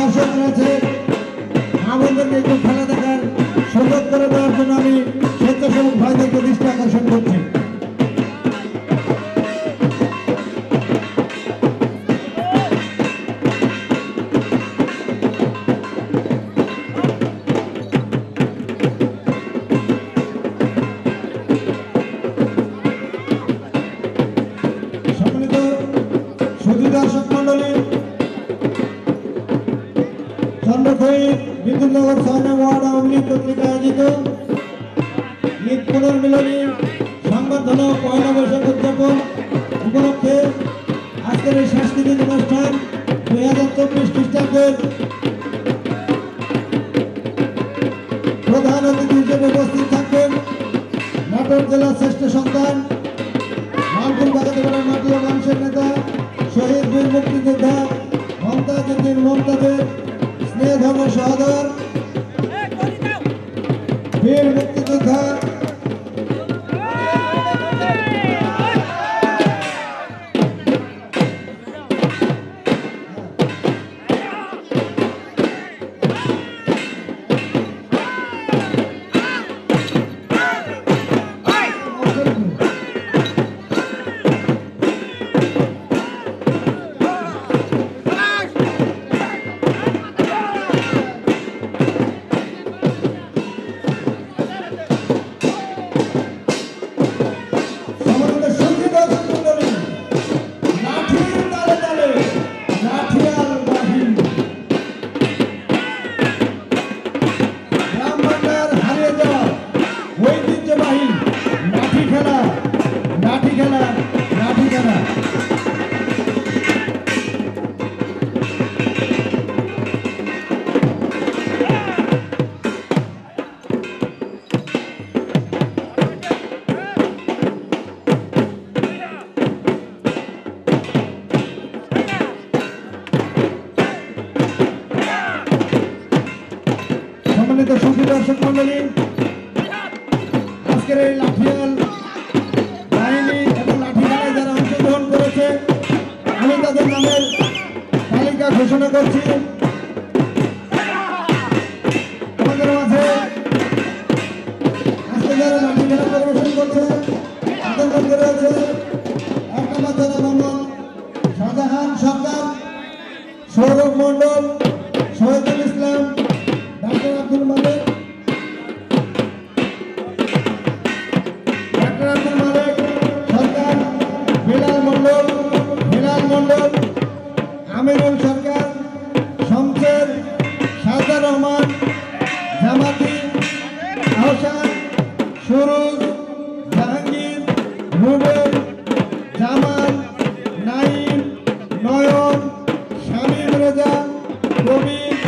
দর্শক রয়েছে আমাদেরকে একটু খেলা দেখার সুযোগ করে দেওয়ার জন্য আমি স্বেচ্ছাসেবক ভাইদেরকে দৃষ্টি আকর্ষণ করছি। দর্শক মন্ডলী, চন্দ্রখৈর বিদ্যুৎনগর ৬ নং ওয়ার্ড আওয়ামী লীগ কর্তৃক আয়োজিত ঈদ পুনর্মিলনী সংবর্ধনা পয়লা বৈশাখ উদযাপন উপলক্ষে আজকের এই সাংস্কৃতিক অনুষ্ঠান ২০২৪ খ্রিস্টাব্দের প্রধান অতিথি হিসেবে উপস্থিত থাকবেন নাটোর জেলার শ্রেষ্ঠ সন্তান লালপুর বাগাতিপাড়ার মাটি ও মানুষের নেতা শহীদ বীর মুক্তিযোদ্ধা মমতাজউদ্দিন মমতাজের স্নেহধর্ম সহোদর বীর মুক্তিযোদ্ধা দর্শক মন্ডলী, আজকের এই লাঠিয়াল বাহিনী এবং লাঠি খেলায় যারা অংশগ্রহণ করেছে আমি তাদের নামের তালিকা ঘোষণা করছি। আমাদের মাঝে আজকে যারা লাঠি খেলা পরিবেশন করছে তাদের মধ্যে রয়েছে ১ নম্বর জেলা মোহাম্মদ শাহজাহান সরকার, সৌরভ মন্ডল, শহীদুল ইসলাম, ডাক্তার আব্দুল মালিক, সরকার, বিলাল মন্ডল, আমিরুল সরকার, শমশের, শাহজাহান রহমান, জামাতি, আহসান, সুরুজ, জাহাঙ্গীর, রুবেল, জামাল, নাইম, নয়ন, শামীম রেজা, কবির,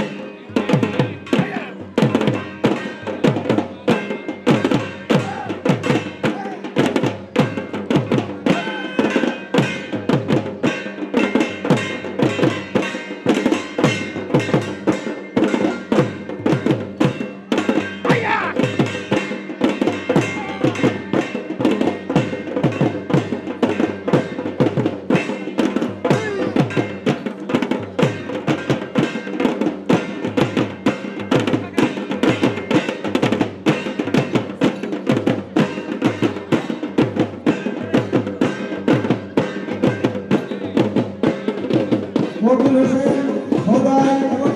মকবুল হোসেন, খোদাই এবং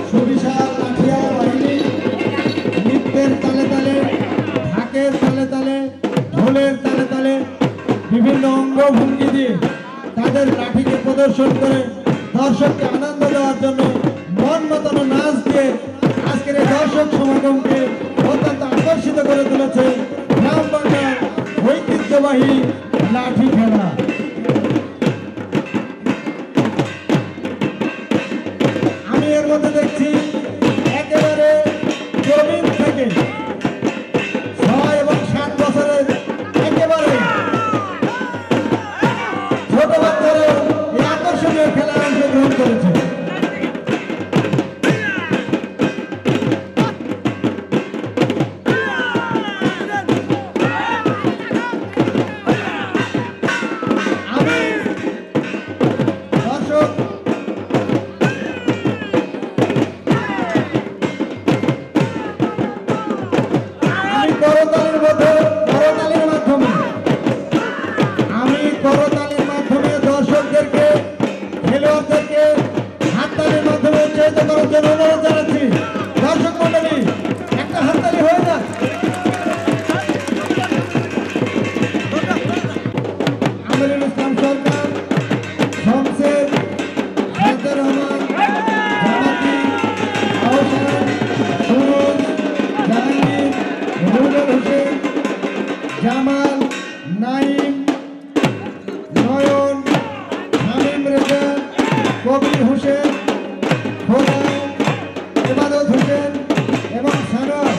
সুবিশাল লাঠিয়াল বাহিনী নৃত্যের তালে তালে, ঢাকের তালে তালে, ঢোলের তালে তালে বিভিন্ন অঙ্গভঙ্গি দিয়ে তাদের লাঠিকে প্রদর্শন করে দর্শককে আনন্দ দেওয়ার জন্য মন মতানো নাচ দিয়ে আজকের এই দর্শক সমাগমকে অত্যন্ত আকর্ষিত করে তুলেছে গ্রাম বাংলার ঐতিহ্যবাহী লাঠি খেলা। এর মধ্যে দেখছি একেবারে জমিন থেকে ৬ এবং ৭ বছরের একেবারে ছোট বাচ্চারা এই আকর্ষণীয় খেলায় অংশগ্রহণ করেছে। কবির হোসেন, খোদা, ইবাদত হোসেন এবং সানোয়ার।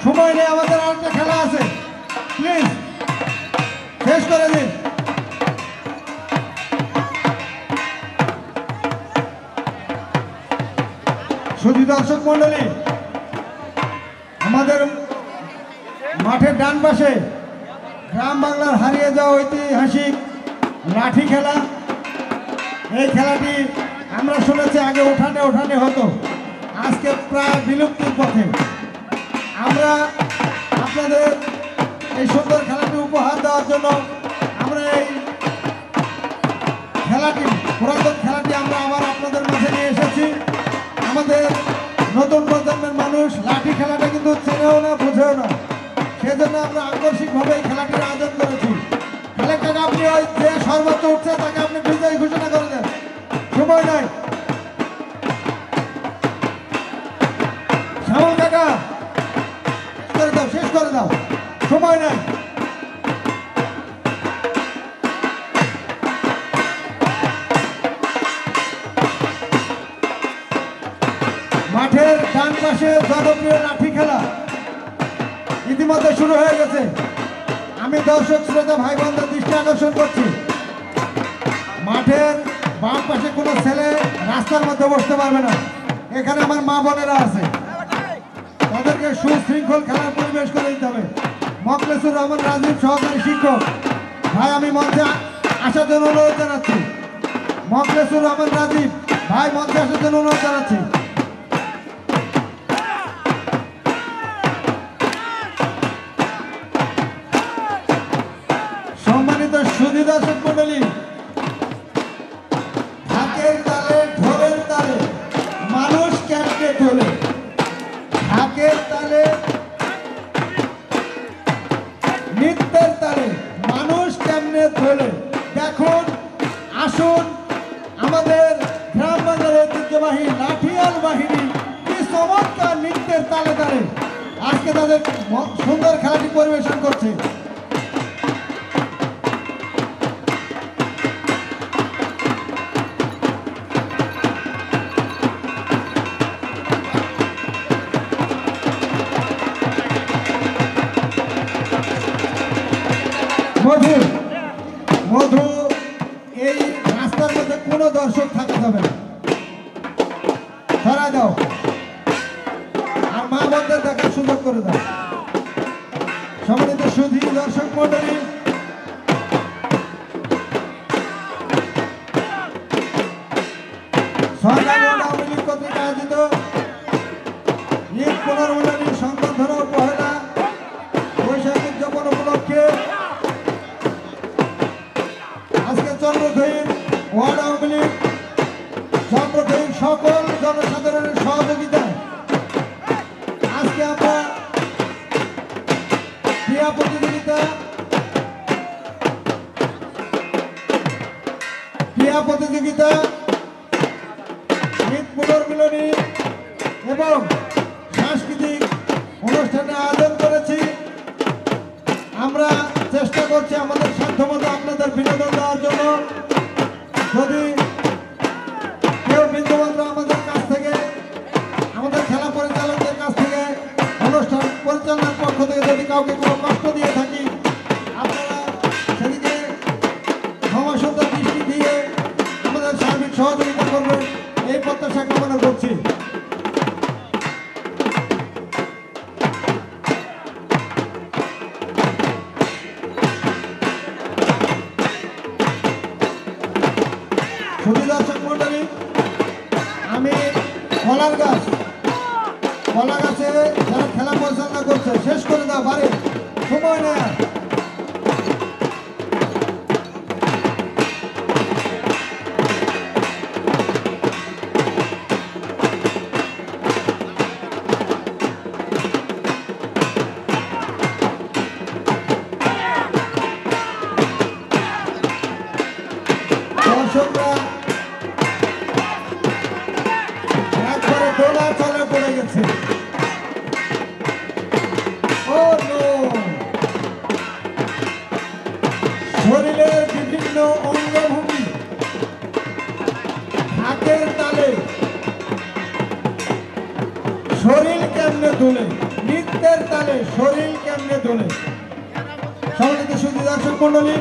সময় নেই, আমাদের আরেকটা খেলা আছে, প্লিজ শেষ করে দিন। শুধু দর্শক মন্ডলী, আমাদের মাঠের ডান পাশে গ্রাম বাংলার হারিয়ে যাওয়া ঐতিহাসিক লাঠি খেলা। এই খেলাটি আমরা শুনেছি আগে ওঠানে ওঠানে হতো, আজকে প্রায় বিলুপ্তির পথে। আমরা আপনাদের এই সুন্দর খেলাটি উপহার দেওয়ার জন্য আমরা এই খেলাটি, পুরাতন খেলাটি আমরা আবার আপনাদের মাঝে নিয়ে এসেছি। আমাদের নতুন প্রজন্মের মানুষ লাঠি খেলাটা কিন্তু চেনেও না, বুঝেও না, সেজন্য আমরা আকস্মিকভাবে এই খেলাটির আয়োজন করেছি। খেলাটাকে আপনি ওই যে সর্বোচ্চ উঠছে তাকে আপনি বিজয়ী ঘোষণা করে দেন, সময় নাই। শ্যামল কাকা শেষ করে দাও, সময় নাই। মাঠের ডান পাশে জনপ্রিয় লাঠি খেলা ইতিমধ্যে শুরু হয়ে গেছে। আমি দর্শক শ্রোতা ভাই বোনদের দৃষ্টি আকর্ষণ করছি, মাঠের বাম পাশে কোনো ছেলে রাস্তার মধ্যে বসতে পারবে না। এখানে আমার মা বোনেরা আছে, তাদেরকে সুশৃঙ্খল খেলার পরিবেশ করে দিতে হবে। মখলেসুর রহমান রাজীব সহকারী শিক্ষক ভাই, আমি মঞ্চে আসার জন্য অনুরোধ জানাচ্ছি। মখলেসুর রহমান রাজীব ভাই, মঞ্চে আসার জন্য অনুরোধ জানাচ্ছি। সম্মানিত সুধী দর্শক মন্ডলী, ঢাকের তালে ঢোলের তালে মানুষ কেমনে তোলে, ঢাকের তালে নৃত্যের তালে মানুষ কেমনে তোলে। দেখুন, আসুন, আমাদের গ্রাম বাংলার ঐতিহ্যবাহী লাঠিয়াল বাহিনী কি চমৎকার নৃত্যের তালে তালে আজকে তাদের সুন্দর খেলাটি পরিবেশন করছে। মধু মধু এই রাস্তার মধ্যে কোনো দর্শক থাকা যাবে না, ধরা দাও, আর মা বোনদের দেখার সুযোগ করে দাও। সম্মানিত সুধী দর্শক মন্ডলী, সরকার আওয়ামী লীগ কর্তৃক আয়োজিত ঈদ পুনর্মিলনী সংবর্ধনা পহেলা বৈশাখ উদযাপন উপলক্ষে আজকে চন্দ্রখৈর ওয়ার্ড আওয়ামী লীগ চন্দ্রখৈর সকল জনসাধারণের সহযোগিতায় আজকে আমরা ক্রীড়া প্রতিযোগিতা ঈদ পুনর্মিলনী এবং সাংস্কৃতিক অনুষ্ঠান করছি আমাদের সাধ্যমতো আপনাদের বিনোদন দেওয়ার জন্য। যদি কেউ বিন্দুমাত্র আমাদের কাছ থেকে, আমাদের খেলা পরিচালকদের কাছ থেকে, অনুষ্ঠান পরিচালনার পক্ষ থেকে যদি কাউকে কোনো কষ্ট দিয়ে থাকি, আপনারা সেদিকে ক্ষমাসুন্দর দৃষ্টি দিয়ে আমাদের সার্বিক সহযোগিতা করবেন, এই প্রত্যাশা কামনা করছি। দর্শক মন্ডলী, আমি কলা গাছে যারা খেলা পরিচালনা করছে শেষ করে দাও, বাড়ি সময় নেয়। দর্শকরা একবারে দোলা চলে পড়ে গেছে। শরীরের বিভিন্ন অঙ্গভঙ্গি হাতের তালে শরীর কেমনে তোলে, নৃত্যের তালে শরীর কেমনে তোলে। সম্মানিত সুধী দর্শক মন্ডলী,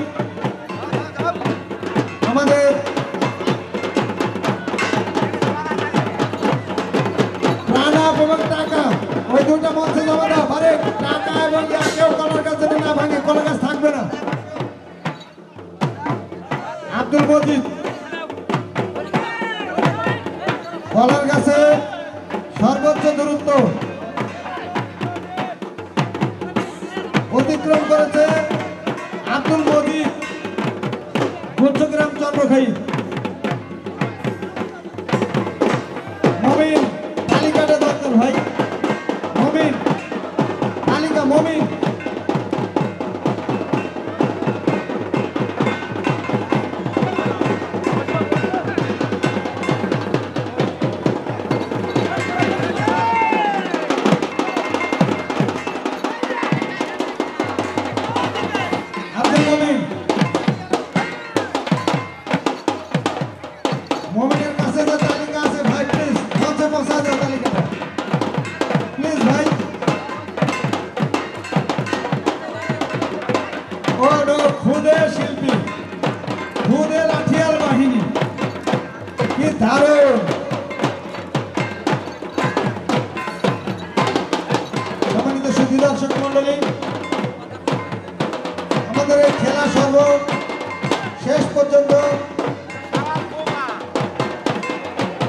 আমাদের প্রাণাপ এবং টাকা ওই দুটা মঞ্চে জমা দাও। পারে টাকা এবং কেউ কলার গাছ যদি না ভাঙে কলার গাছ থাকবে না। আব্দুল মজিদ কলার গাছে সর্বোচ্চ দূরত্ব অতিক্রম করেছে আব্দুল মজিদ, গুচ্ছগ্রাম চন্দ্রখাই। মমিন তালিকাটা দরকার ভাই, মমিন তালিকা, মমিন আব্দুল মমিন। মমিনের কাছে যে তালিকা আছে ভাই প্লিজ মঞ্চে পৌঁছা দেয় তালিকাটা, প্লিজ ভাই। ও খুদে শিল্পী, খুদে লাঠিয়াল বাহিনী, কি দারুণ। সম্মানিত সুধী দর্শক মন্ডলী, আমাদের এই খেলা সর্ব শেষ পর্যন্ত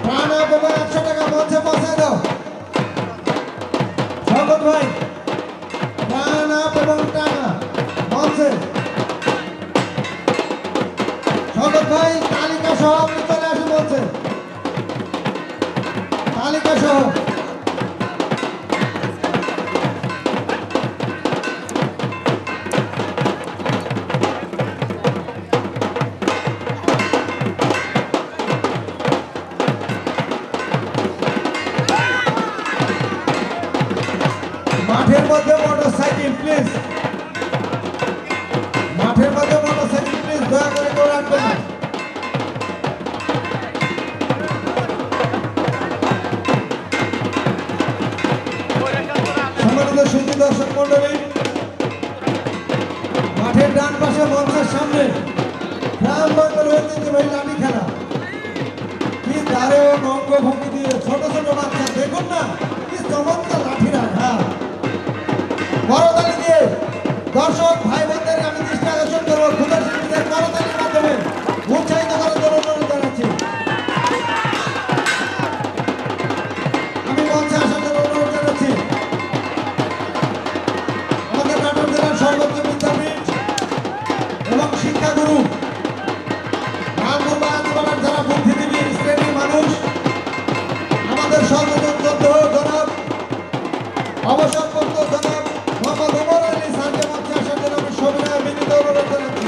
প্রাণাপ এবং 100 টাকা মঞ্চে পৌঁছায় দাও। স্বাগত ভাই, প্রাণাপ এবং টাকা মঞ্চে। স্বাগত ভাই, তালিকা সহ আপনি চলে আসুন মঞ্চে, তালিকা সহ। মাঠের মধ্যে মোটরসাইকেল প্লিজ, মাঠের মধ্যে মোটরসাইকেল প্লিজ দয়া করে কেউ রাখবেন না। সম্মানিত সুধী দর্শক মন্ডলী, মাঠের ডান পাশে মঞ্চের সামনে গ্রাম বাংলার ঐতিহ্যবাহী লাঠি খেলা, কি দারুণ অঙ্গভঙ্গি দিয়ে ছোট ছোট বাচ্চা, দেখুন না কি চমৎকার লাঠি রাখা। করতালি দিয়ে দর্শক ভাই বোনদের আমি দৃষ্টি আকর্ষণ করবো, ক্ষুদা শিল্পীদের করতালির মাধ্যমে উৎসাহিত করার জন্য অনুরোধ জানাচ্ছি। আমি মঞ্চে আসার জন্য অনুরোধ জানাচ্ছি আমাদের নাটোর জেলার সর্বোচ্চ বিদ্যাপীঠ এবং শিক্ষাগুরু লালমোহন যারা বুদ্ধিজীবী শ্রেণীর মানুষ, আমাদের সর্বজন জনাব অবসরপ্রাপ্ত জনাব মোহাম্মদ ওমর আলী স্যারকে মঞ্চে আসার জন্য আমি সবিনয় বিনীত অনুরোধ জানাচ্ছি।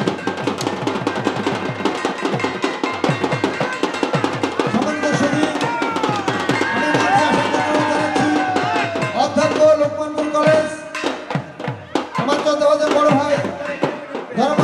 সম্মানিত সুধী, আমি মঞ্চে আসার জন্য অনুরোধ জানাচ্ছি অধ্যক্ষ লোকমানপুর কলেজ, আমার চন্দ্রবাজার বড় ভাই ধর্ম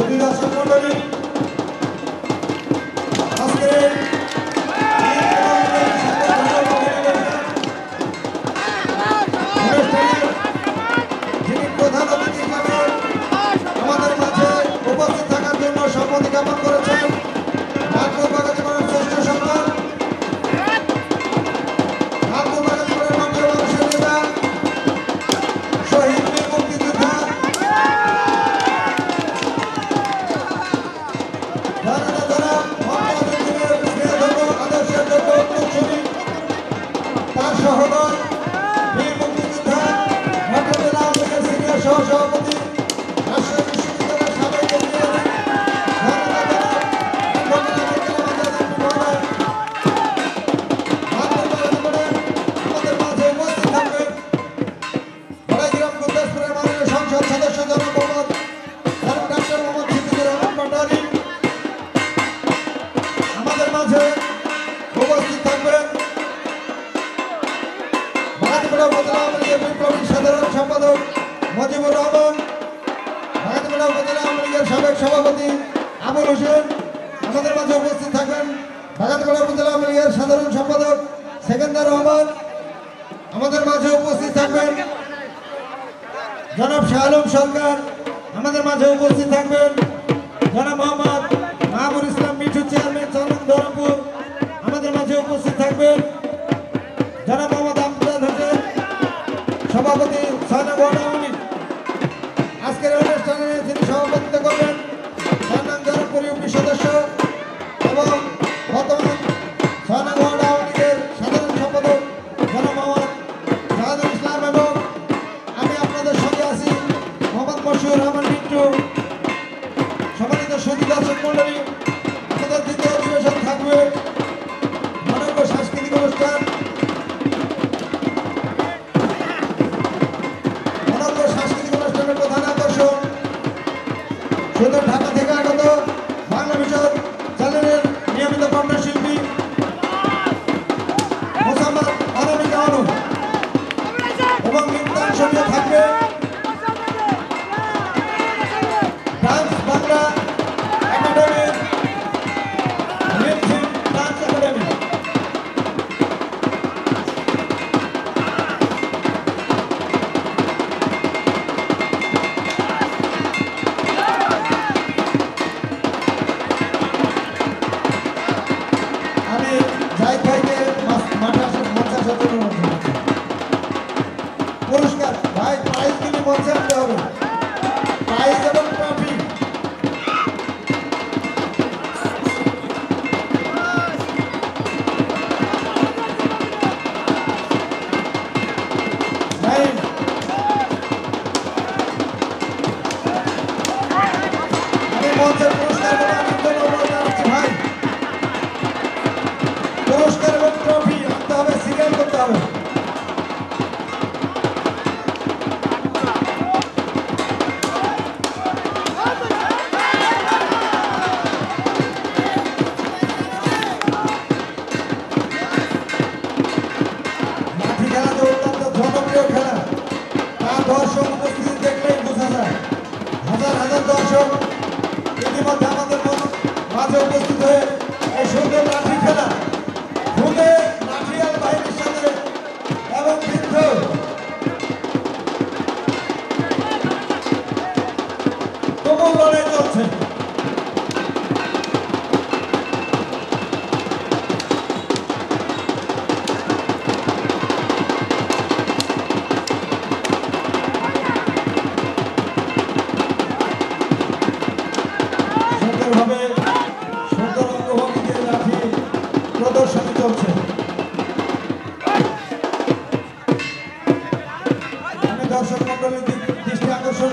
সুধী দর্শক মন্ডলী, আজকে যিনি প্রধান অতিথি হিসেবে আমাদের মাঝে উপস্থিত থাকার জন্য সম্মতি জ্ঞাপন করেছেন নাগপুর বাগাতিপাড়ার শ্রেষ্ঠ সন্তান নাগপুর বাগাতিপাড়ার মাটির মানুষের নেতা শহীদ বীর মুক্তিযোদ্ধা তার সহদর বীর মুক্তিযোদ্ধা ঢাকা জেলা আওয়ামী লীগের সিনিয়র সহসভাপতি রাজশাহী বিশ্ববিদ্যালয়ের সাবেক কেন্দ্রীয় আমাদের মাঝে উপস্থিত থাকবেন বড়াইগ্রাম গুরদাসপুরের মাননীয় সংসদ সদস্য জনাব ডাক্তার মোহাম্মদ সিদ্দিকুর রহমান পাটোয়ারি। আমাদের মাঝে উপস্থিত থাকবেন বাগাতিপাড়া উপজেলা আওয়ামী লীগের বিপ্লবী সাধারণ সম্পাদক মজিবুর রহমান, বাগাতিপাড়া উপজেলা আওয়ামী লীগের সাবেক সভাপতি আবুল হোসেন। আমাদের মাঝে উপস্থিত থাকবেন বাগাতিপাড়া উপজেলা আওয়ামী লীগের সাধারণ সম্পাদক সেকেন্দার রহমান। আমাদের মাঝে উপস্থিত থাকবেন জনাব শাহ আলম সরকার। আমাদের মাঝে উপস্থিত থাকবেন জনাব মোহাম্মদ মাহবুব ইসলাম মিঠু, চেয়ারম্যান চরম ধরমপুর। আমাদের মাঝে উপস্থিত থাকবেন জনাব মোহাম্মদ আমজাদ হোসেন, সভাপতি ৬ নং ওয়ার্ড আওয়ামী লীগ। আজকের অনুষ্ঠানে যিনি সভাপতিত্ব করবেন ৪ নং ধরমপুর ইউপি সদস্য এবং বর্তমান ৬ নং ওয়ার্ড আওয়ামী লীগের সাধারণ সম্পাদক জনাব মোহাম্মদ জাহাদুল ইসলাম এবং আমি আপনাদের সঙ্গে আছি মোহাম্মদ মশিউর রহমান মিন্টু। সম্মানিত সুধী দর্শক মন্ডলী, আমাদের দ্বিতীয় অধিবেশন থাকবে মনোজ্ঞ সাংস্কৃতিক অনুষ্ঠান। মনোজ্ঞ সাংস্কৃতিক অনুষ্ঠানের প্রধান আকর্ষণ শুধু ঢাকা থেকে আগত বাংলা মিশন চ্যানেলের নিয়মিত কণ্ঠশিল্পী মোসাম্মদ অনামিকা অনু এবং নৃত্যাংশ নিয়ে থাকবে dance Bangla academy, music dance academy. আমি যাই ভাইকে মাঠে আসার মঞ্চে আসার জন্য অনুরোধ করছি। পুরস্কার ভাই প্রাইজ দিলে মঞ্চে আনতে হবে, প্রাইজ এবং ট্রফি। আমি মঞ্চের পুরস্কার আনার জন্য অনুরোধ জানাচ্ছি ভাই। পুরস্কার এবং ট্রফি আনতে হবে, সিরিয়াল করতে হবে। লাঠি খেলা যে অত্যন্ত জনপ্রিয় খেলা, তা দর্শক উপস্থিতি দেখলেই বোঝা যায়। হাজার হাজার দর্শক ইতিমধ্যে আমাদের মাঝে উপস্থিত হয়ে এই সুন্দর লাঠি খেলা খুদে লাঠিয়াল বাহিনীর সাথে এবং বৃদ্ধ তুমুল লড়াই চলছে। সুন্দরভাবে সুন্দর অঙ্গভঙ্গিতে লাঠি প্রদর্শনী চলছে। আমি দর্শক মন্ডলীর দৃষ্টি আকর্ষণ